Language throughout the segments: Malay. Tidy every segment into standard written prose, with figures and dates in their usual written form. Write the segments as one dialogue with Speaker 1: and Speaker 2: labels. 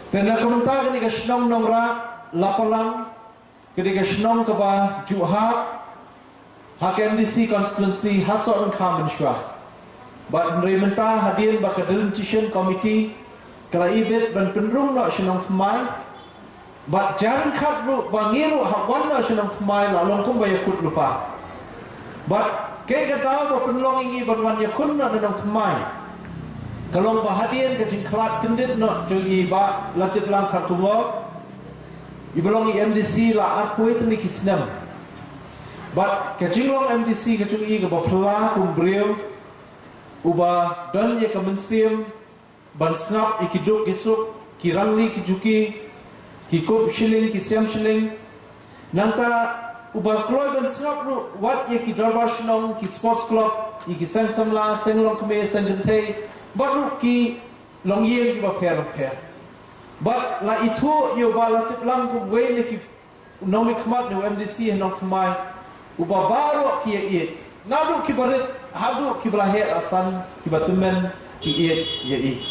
Speaker 1: Tena komentar ketika senong nongra lapalang ketika senong keba juha hak MDC constituency hasor kamen syah. Bat mereka hadir baka decision committee kala ibet ban penrung nak senong temai. Bat jangan kabru bangiru hak wana senong temai la longkum bayakut lupa. Bat kaya kata apa penlong ingi ban wan yakun nak senong temai. Kalau bahagian kecing kelat kendit nak jadi ba lanjut lang kartuwa ibelong MDC la aku itu ni kisnam but kecing long MDC kecing i ke bapla kumbril uba dan ye kemensim ban snap ikiduk kisuk kirangli kijuki kikup shilling kisiam shilling nanta uba kloy ban snap ru wat ye kidarbar shnong ki sports club ikisang samla senglong keme sangente baru ki long ye ki ba per but la itu yo ba la tip lang ku we ne ki nomi khamat ne MDC no tmai uba baru ki ye nadu ki barit hadu ki blah asan ki batumen ki ye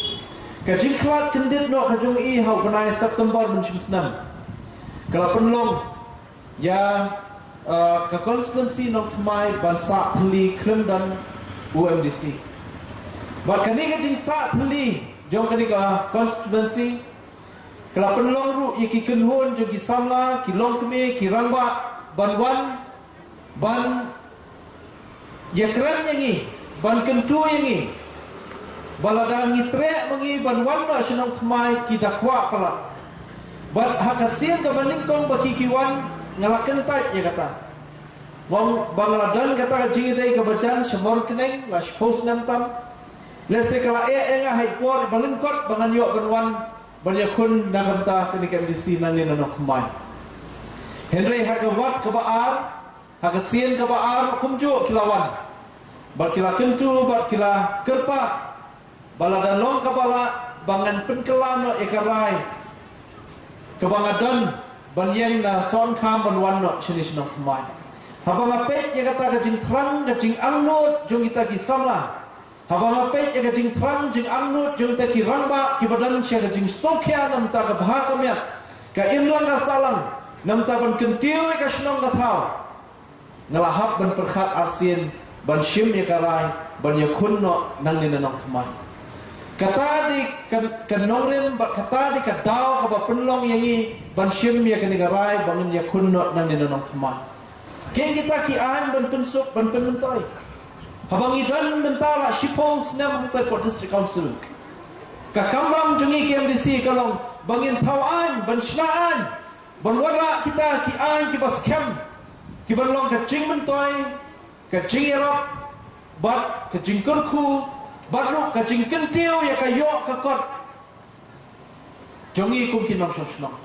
Speaker 1: ka jin khamat kendit no hajung i ha banai September mun chisnam kala penlong ya ka constituency no tmai bansa thli klemdan UMDC Bat kani kecing saat heli jom kani ka constituency kala penlong ru iki kenhun jom ki samla ki long keme ki rangba ban ban ya keren yangi ban kentu yangi balada ngitre mengi ban na senong thmai ki dakwa kala bat hakasin ka baning kong baki kiwan ngalaken tai ya kata wong bangladan kata kecing dai ka bacan semor keneng las post nantam Lese kala enga haipor balengkot bangan yo banwan banyakun naganta kenika MDC nani nanok mai. Henry hakawat kebaar hakasien kebaar kumju kilawan. Bal kila kentu bal kila kerpa balada long kepala bangan penkelan no ekarai. Kebangadan banyeng na son kam banwan no sinis nok mai. Habang apet ya kata kajing terang kajing angnut jong kita kisamla. Habang apet ya kajing terang jing angnut jong taki rangba kibadan siya kajing sokya nam ta kabhakamya ka imlan ka salang nam ta ban kentiu ka shnong ka thau ngalahap ban perkhat arsin ban shim ya karai ban yakun no nang ni nanong thmai kata di kanongren ba kata di kadaw ka ba penlong yangi ban shim ya kani karai ban yakun no nang ni nanong thmai ken kita ki an ban pensuk ban penuntoy habang idan mentala shipong snam mutai for district council ka kambang jungi KMDC kalong bangin tawaan ban shnaan ban wara kita ki an ki baskem ki ban long ka jing mentoy ka jing erop bat ka jing kurku baru ka jing kentiu ya ka yo ka kot jungi kum ki nong shong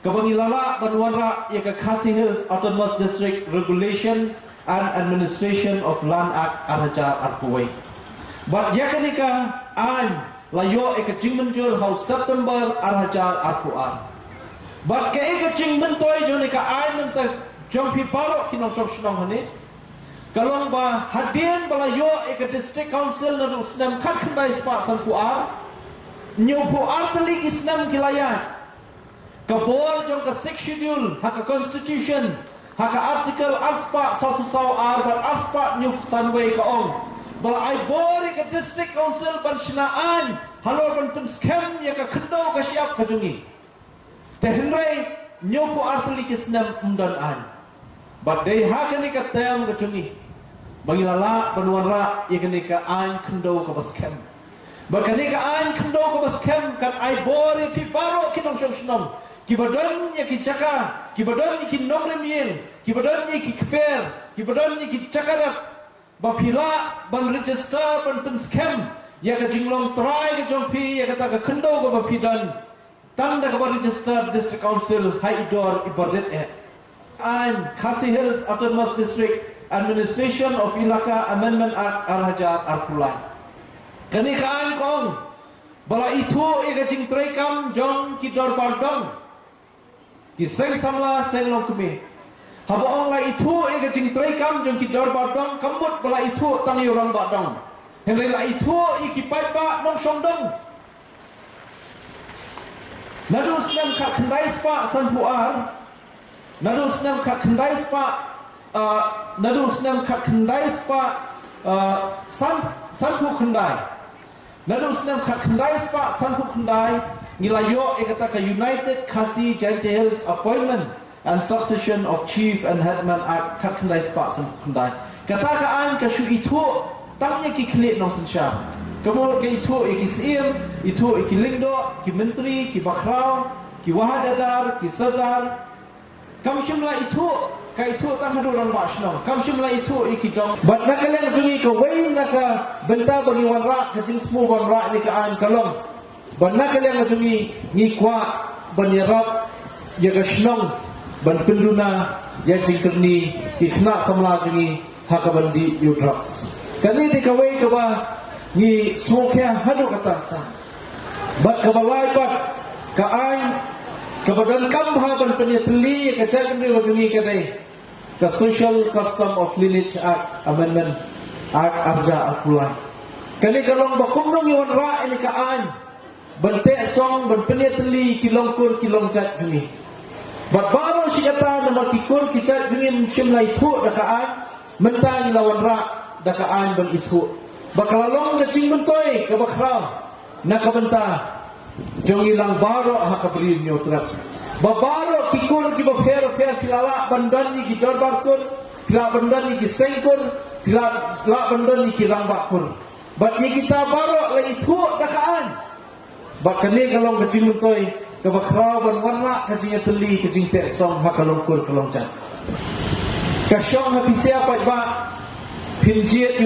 Speaker 1: ka bangi lala ban wara ya ka Khasi Hills Autonomous District Regulation and Administration of Land Act Arhajar Arkuwai. But yakanika an layo ekajing menjul hau September Arhajar Arkuan. But ke ekajing mentoy jonika an nanta jompi paro kinong shnong hani. Kalong ba hadien balayo eka district council na usnam kakhandai spa sankuar. Nyupu artali isnam kilaya. Kabor jong ka 6 schedule haka constitution haka artikel aspa satu saw arbat aspa new sunway kaong bal ai bori ke district council ban shnaan halo ban pun scam ya ka khendo ka siap ka jungi tehnrai nyopo artli kisnam umdan an but dei haka ni ka tem ka jungi bangilala banuan ra ya kani ka an khendo ka scam bakani ka an khendo ka scam kan ai bori pi baro kinong shnam kibadan ya ki caka kibadan ki nomremien kibadan ya ki kfer kibadan ya ki cakara bapila ban register ban pen scam ya ka jinglong try ka jongpi ya kata ka khendo ka bapidan tanda ka register district council haidor ibadet and Khasi Hills Autonomous District Administration of Ilaka Amendment Act Arhajar Arkulai kani kaan kong bala itu ya ka jing trekam jong ki dor pardong Kiseng samla senglong kumi. Haba ong la itu ega jing trekam jong ki dor badong kambut bala itu tang yurang badong. Henry la itu iki pai ba nong shongdong. Nadu senam kat kendai spa san puar. Nadu senam kat kendai spa. Nadu senam kat kendai spa san pu kendai. Nadu senam kat kendai spa san pu kendai. Nilayo kata ke United Kasih Gentiles Appointment and Succession of Chief and Headman at kat kendai spa san pu kendai. Kata ke an ke shu itu tangnya ki klik nong sensha. Kemudian ke itu ki sim, itu ki lingdo, ki menteri, ki bakrau, ki wahadadar, ki sedar. Kam shumla itu ka itu tak hadu orang basno. Kam shumla itu ki dong. Bat nakaleng jungi ke wain naka benta bagi wanra ke jintmu wanra ni ke an kalong. Bat nakaleng jungi ni kwa banyarap jaga shnong ban penduna ya jingkerni ki khna samla jungi hakabandi yu drugs. Kani di kawai ke ba ni sokya hadu kata bat kabawai bat ka ain kebadan kamha ban penyetli ka jagan ri wajungi kadai ka Social Custom of Lineage Act Amendment Act Arja Alkulai kani kalong bakumnong iwan ra ini ka ain ban te song ban penyetli kilongkur kilong jat jungi bat baro si kata nama kikur kicat jungi shimlai thu da ka ain mentang lawan ra da ka ain ban itu bakalalong ke cing bentoy ke bakrau nak benta jong ilang baro hakabri nyotrak babaro kikur ki bapher kilala bandani ki dorbarkur kila bandani ki sengkur kila bandani ki rangbakur bat ye kita baro la itu dakaan bakane kalong ke cing bentoy ke bakrau ban warna ke cing teli ke cing tersong hakalongkur kelongcat kasyong hapisia pat ba pinjit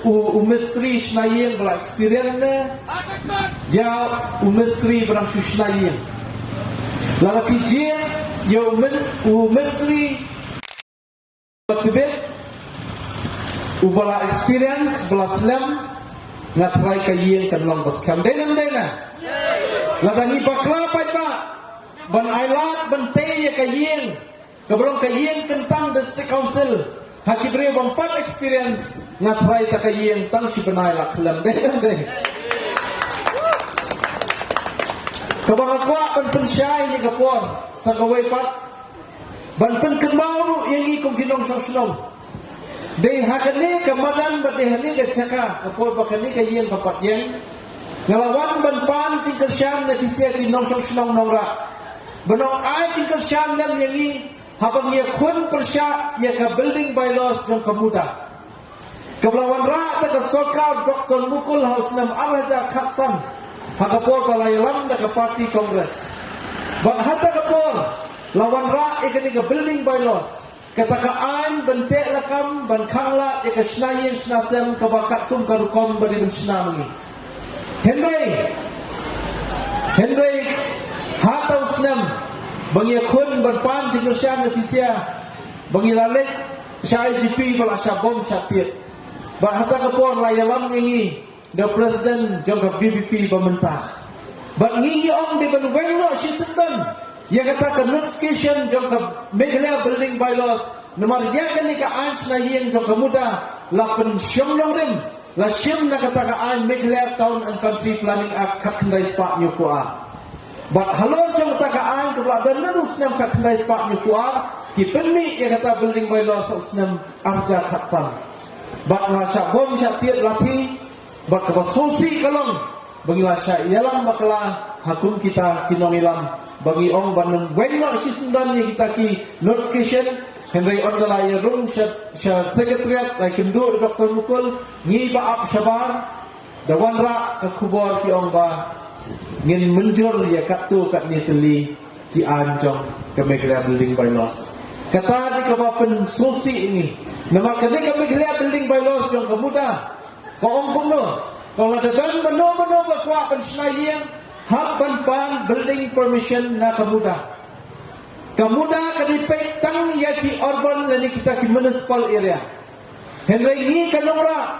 Speaker 1: umistri shnayeng bela experience ne ya umistri berang shnayeng lala pinjit ya umistri batibet ubala experience bela slam ngatrai kayeng kan long baskam dena lada ni bakla pai ba ban ailat ban te kayeng kebrong kayeng tentang district council Hakibre bampat experience ngatrai takayeng tang si benai laklam deh. Kabangakwa ban pensyai ni kapor sa kawai pat ban pen kemau yang ikong kinong sosnom. Dei hakane kamadan bat dei hani ke caka kapor bakani kayeng papat yang ngalawan ban pan cing kersyam na pisia kinong sosnom nongra. Benong ai cing kersyam nam yang i habang ia kun persya ia ka building bylaws yang kemuda kebelawan ra ta ka soka Dr. Mukul Hausnam Araja Khatsam hakapor balai lam da ka party congress bat hata kapor lawan ra ikani ka building bylaws kata ka ain bente lakam ban khangla ka shnayin shnasem ka bakat tum ka rukom bari ben shnamni Henry hata usnam bangi kun berpan jengsian nefisia bangi lalek syai GP bala syabom syatiet ba hata kapor layalam ngi the president jongka VPP pemerintah ba ngi ong di ban wengno shisendon ya kata ka notification jongka Meghalaya building bylaws nomor ya kan ka ans na yen jongka muda la pen syomnong rim la syem na kata ka an Meghalaya Town and Country Planning Act kakndai spa nyukua bat halor jong takaan ke belakang nerus nam kat kendai sepak ni kuar ki penni ia kata building bylaws nam arja khatsam bat ngasya bom syatiat lati bat kebasosi kalong bagi lasya ialah bakala hakum kita kinong ilam bagi ong banung wenno sisundan ni kita ki notification Henry Ondala ya room secretariat like kendur Dr. Mukul ngi baap syabar dawanra ke kubor ki ong ba ngin menjur ya katu kat ni teli ki anjong ke Meghalaya building bylaws kata di kawapan sosi ini nama kene ke Meghalaya building bylaws jong kemuda ko ong puno kalau ada ban meno bakwa ban snayeng hak ban building permission na kemuda kadi petang ya ki urban lani kita ki municipal area Henry ni kanongra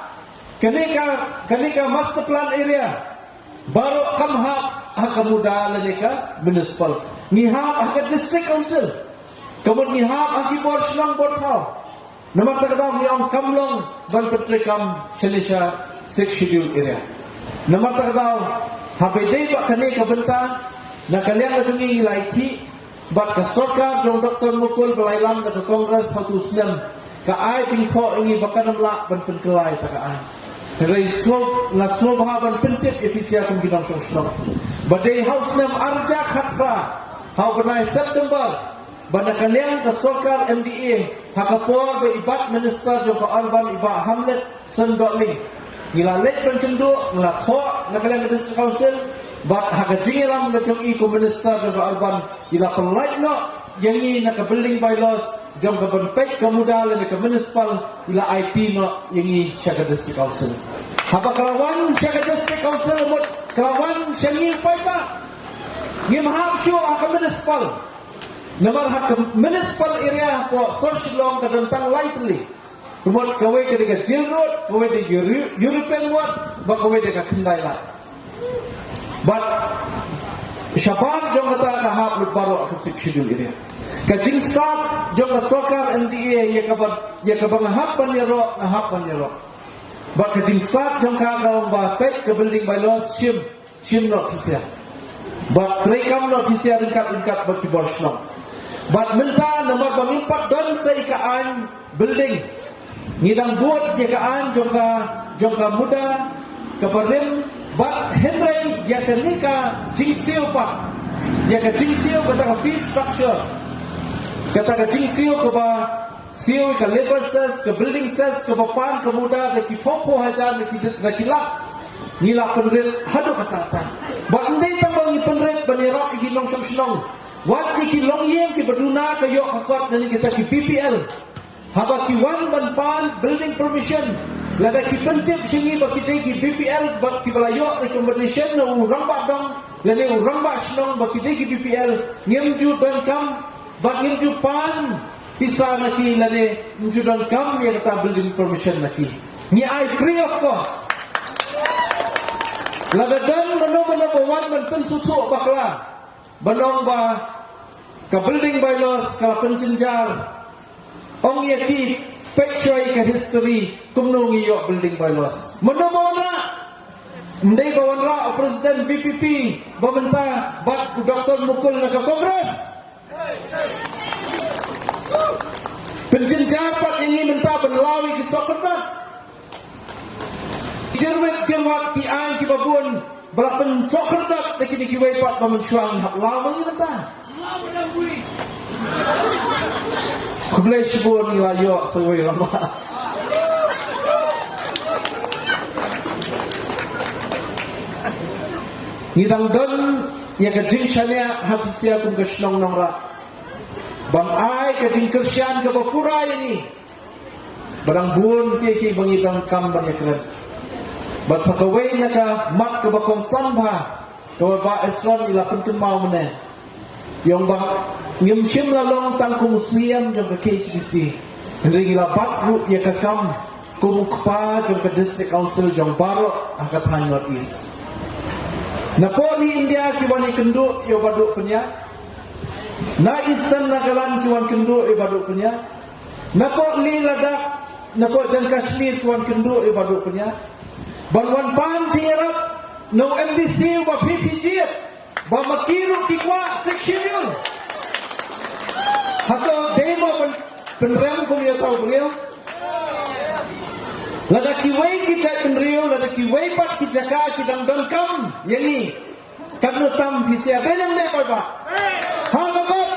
Speaker 1: kene ka master plan area baru kamha hakamuda lalika municipal ngihap hakat district council kemudian ngihap hakibor shnang borthau nama takdam ni ong kamlong ban petrikam Shalisha 6 schedule area nama takdam habedei ba kane ka benta na kalian na tungi laiki bat ka sarkar jong Dr. Mukul balailam ka Kongres hatu Islam ka ai ting tho ingi bakanam la ban pen kelai ta ka ai rai slob na slob ha ban pentit efisia kum ginang sosno badai haus nam arja khatra hau banai September bana kalian ka sarkar MDA hakapor be ibat minister jong ka Alban iba Hamlet Sendoli ngila lek ban kendo ngila tho na kalian ka district council bat haga jingilam na jong i ko minister jong ka Alban ila pelai no yangi na ka building bylaws jong ka ban pek ka modal na ka municipal ila IT no yangi Siaga district council haba kalawan Siaga district council mot kalawan syangi paipa ngim hab syo ka municipal namar hak municipal area po social ka tentang lightly kumot kawe ka diga Jill Road kawe diga European Road ba kawe diga Kendai la but syabar jong kata ka hab lut baro ka schedule area ka jingsat jong ka sokar NDA ya ka bang hapan ya ro ba ka jingsat jong ka ba pek ka building bylaws shim no kisia ba trekam no kisia ringkat ba ki borsno bat menta nomor bangimpat don sei ka an building ngidang buat je ka an jong ka muda ka parim bat henry ya ka nika jingsio pa ya ka jingsio kata ka fee structure kata ka jingsio ka ba sio ka labor cells ka building cells ka pan ka muda ka ki popo hajar na kilak ngila penret hadu kata bat ndai tambang ni penret banera iginong song wat iki long yeng ki baduna ka yo kakot nani kita ki PPL haba ki wan ban pan building permission lada ki pencip singi ba kita ki BPL ba ki balayo recommendation na urang ba dong lani urang ba snong ba kita ki BPL ngimju dan kam ba ngimju pan kisa na ki lani ngimju dan kam ya kata building permission na ki ni I free of cost lada dan mano wan ban pensutu bakla banong ba ka building bylaws ka pencenjar ong yaki pechay ka history kumnong iyo building bylaws manomona ndai bawanra president VPP bamenta bat Dr. Mukul na ka Kongres pencenjar pat ini menta benlawi ki sokerbat jerwat ki an ki babun balapan sokerdat de kini ki wai pat bamensyang hak lawa ni menta kublai shibun ni layo sewai lama ngidang don ya kajing syania habisia kum kesnong nongra bang ai kajing kersian ke bapura ini barang bun ke bangidang kam bang yakran basa kawai naka mat ke bakong sanba kawa ba esron ila penkun mau mene yang ba ngimshim lalong tang kumusiam jong ke KHDC hendri ila batru ya ka kam kumukpa jong ke district council jong baro Hakatan North East napoli India kiwani kenduk yo baduk punya na isan nagalan kiwan kenduk yo baduk punya napoli Ladakh napo jan Kashmir kiwan kenduk yo baduk punya Banwan pan cingirap no MDC wa PPG ba makiru kikwa section yun hato demo penrem kung ya tau beliau lada kiwai kijak penriu lada kiwai pat kijaka kidang don kam yani kabno tam hisia benang ne pa ha kakot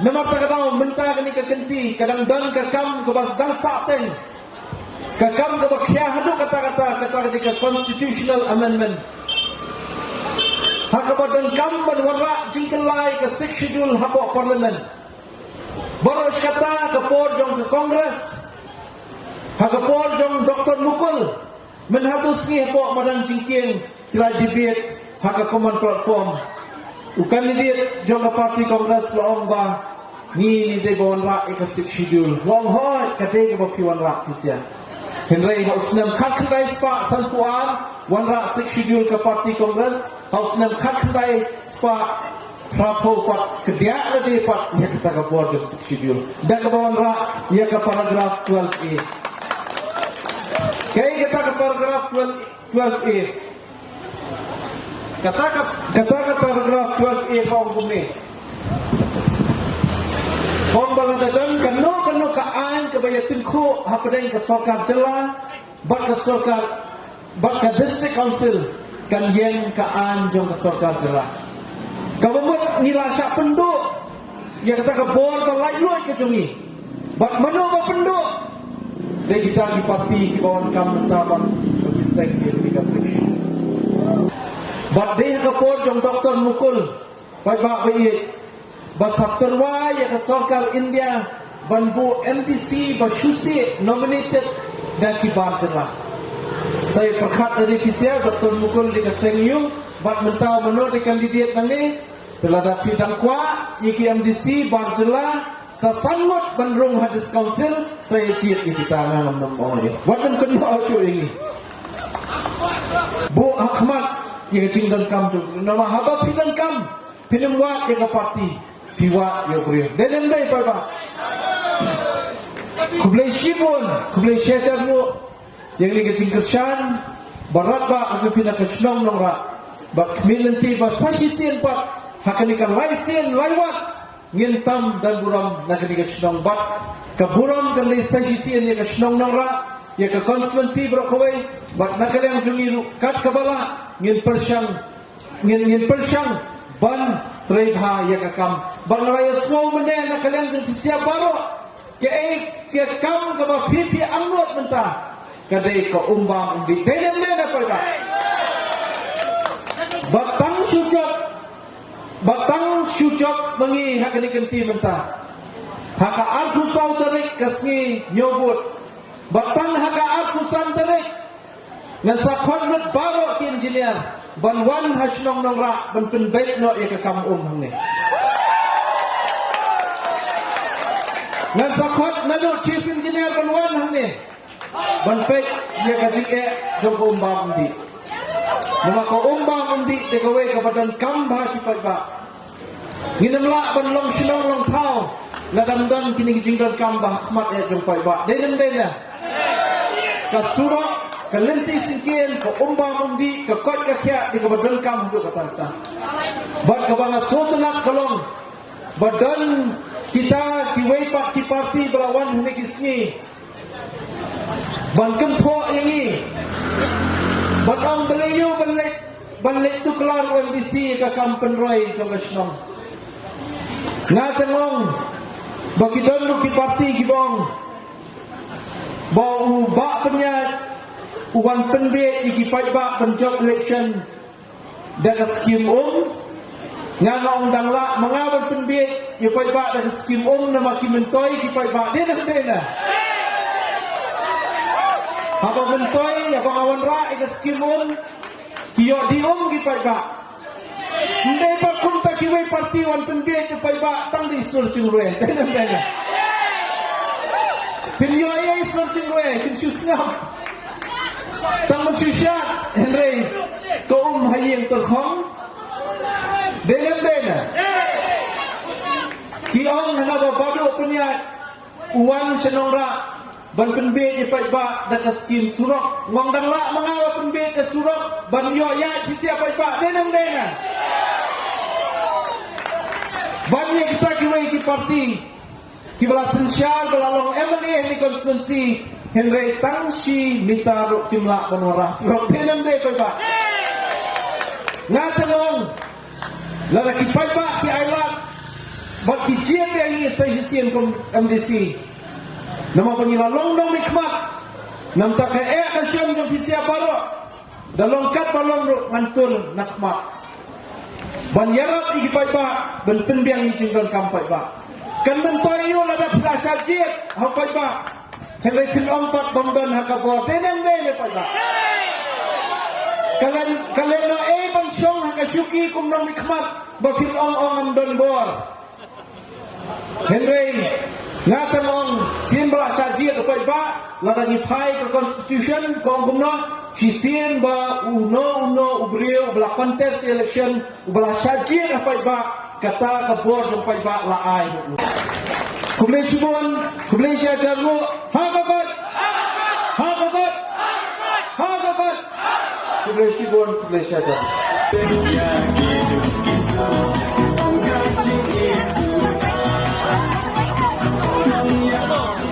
Speaker 1: memang tak tahu mentah ni ke kenti kadang don ke kam ke bas dang sateng kakam ke bakhya hadu kata ketika constitutional amendment hakabadan kam berwarra jingkelai ke sixth schedule habo parlimen boros kata ke porjong ke kongres hakapor jong Dr. Mukul menhatus ngi po madang jingking kira debate haka common platform ukan debate jong parti kongres laong ba ni de bon ra ke sixth schedule long hoy kate ke bakiwan ra kisya Henry Hausnam Kakandai Spa Sanpuan Wanra sixth schedule ke parti kongres Hausnam Kakandai Spa Prapo pat kediak lagi pat ya kita ke buat sixth schedule dan ke Wanra ya ke paragraf 12A kaya kita ke paragraf 12A Katakan paragraf 12A kau hukum ni. Kau beradakan kano kaan kebayatin ku hapadai ke sorkar jelah, bat ke sorkar, bat ke district council kan yang kaan jom ke sorkar jelah. Kau membuat nilasyak penduk, yang kata ke bor berlayut ke jongi, bat manu berpenduk. Dan kita di parti kibawaan kamu taban berbiseng di aplikasi. Bat dia ke bor jom doktor mukul, baik baik. Bas terwai yang sorkar India banbu MDC bersyusi nominated dan kibar jelah. Saya perkat dari PCR Dr. Mukul di Kesengyu bat mentau menurut di kandidat nanti telah dapat dan kuat iki MDC bar jelah sasanggut bandrung hadis council saya ciut di kita nama orang ini. Wadan kedua aku ini. Bu Ahmad yang cingdan kam nama haba pidan kam pinam wat yang parti piwat yang beri. Dan dai pada. Kublai Shibun, Kublai Syajar mu yang ni kecingkersan barat ba asupina kesnong nongra. Ba kemilanti ba sashi sien pat hakanikan laisen laiwat ngintam dan buram nakani kesnong bat kaburam kan lai sashi sien yang kesnong nongra ya ke konstituensi brokawai bat nakaliang jungiru kat kabala ngin persyang ban trade ha ya kakam bang raya semua mene nak kalian berpisia baru ke kam ke pipi angot mentah kadai ke umbang di denen apa batang syucap mengi hakani kenti mentah haka aku sau tarik kasni nyobut batang haka aku sam tarik ngan sakon baru ki engineer ban wan hasnong nongra ban penbaik no ya ke kam hang ni ngan sakot nado chief engineer ban wan hang ni ban pek ya ka jike jong ko umbang di nama ko umbang di te ko we ka badan kam ba ki pa ba nginamla ban long shinong long thau na damdan kini jingdan kam ba khmat ya jong pa ba denam dena ka surok kalenti singkian ke umbang undi ke kot ke khia di badan kam du kata bat ke banga sotenak kalong badan kita kiwei pak ki parti belawan hene kisni ban kentho ini batang belayu balik tu kelar MDC ke kampen roy jogasnong ngatengong baki dondu ki parti ki bong bau ba penyat uwan penbe iki paiba penjob election daga skim nganga undang la mengawal penbe i paiba daga skim nama ki mentoi ki paiba dena apa mentoi apa ngawan ra i skim ki yo di ki paiba ndai pa kunta ki we parti wan penbe ki paiba tang di sur chingre dena pin yo ai sur chingre pin susngam tang mensyushat Henry ko hayeng terkhong dena ki ong hana badu punya uwan senongra ban penbe ipai ba dak skim surok ngong dang la mengawa penbe ke surok ban yo ya ki siapa ipa dena ban ye kita ki we ki parti ki bala sensyal belalong MNA ni konstituensi Henry tangsi minta ruk kimla penwarah surok denam de paiba ngatengong lara ki paiba ki ailat bak ki jien yang sesien kom MDC nama pengila longdong nikmat nam tak asyam jom pisia baru dalong kat balong ruk ngantul nakmat ban yarap iki paiba ben penbiang jingdon kam paiba kan mentoyo lada plasya jiet ha paiba Henry pilompat bangdan hakabor denang de pada. Kalian no ban syong hakasyuki kumnong nikmat bakil ong am don bor. Henry ngatan ong simbla saji apa ba lada ni pai ke constitution kong kumno sisien ba uno ubriu bla contest election bla saji apa ba kata kabor sampai ba laai. Kublai Shibun, Kublai Syajar mu, hakabat, Kublai Shibun, Kublai Syajar.
Speaker 2: Orang yang